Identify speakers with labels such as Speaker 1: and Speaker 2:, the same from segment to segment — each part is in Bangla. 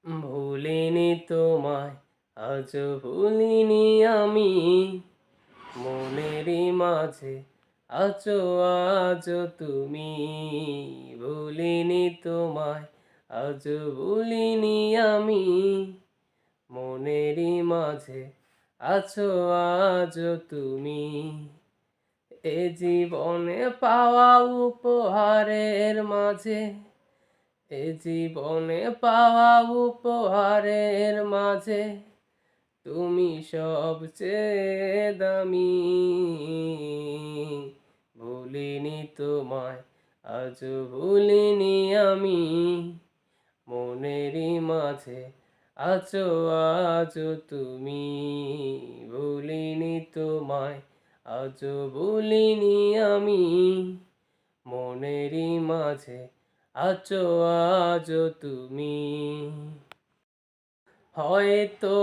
Speaker 1: ভুলিনি তোমায়, আজও ভুলিনি আমি, মনেরই মাঝে আছো আজও তুমি। ভুলিনি তোমায়, আজও ভুলিনি আমি, মনেরই মাঝে আছো আজও তুমি। এ জীবনে পাওয়া উপহারের মাঝে, এ জীবনে পাওয়া উপহারের মাঝে তুমি সবচেয়ে দামি। ভুলিনি তোমায়, আজও ভুলিনি আমি, মনেরই মাঝে আছো আজও তুমি। ভুলিনি তোমায়, আজও ভুলিনি আমি, মনেরই মাঝে আছো আজও তুমি। হয়তো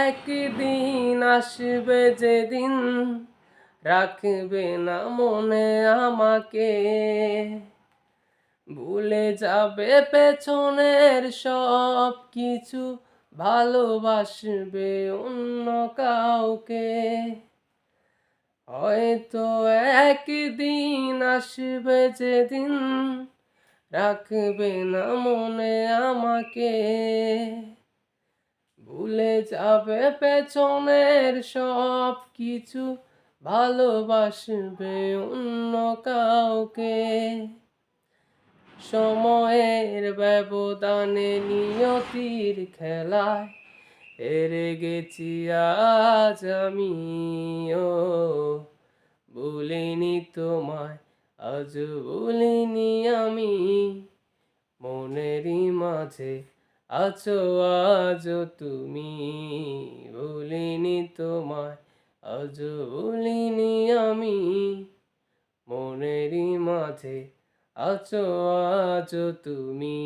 Speaker 1: একদিন আসবে যেদিন রাখবে না মনে আমাকে, ভুলে যাবে পেছনের সব কিছু, ভালোবাসবে অন্য কাউকে। হয়তো একদিন আসবে যেদিন রাখবে না মনে আমাকে, ভুলে যাবে পেছনের সব কিছু, ভালোবাসবে অন্য কাউকে। সময়ের ব্যবধানে নিয়তির খেলায় হেরে গেছি আজ আমি। ও ভুলিনি তোমায়, আজও ভুলিনি আমি, মনেরই মাঝে আছো আজও তুমি। ভুলিনি তোমায়, আজও ভুলিনি আমি, মনেরই মাঝে আছো আজও তুমি।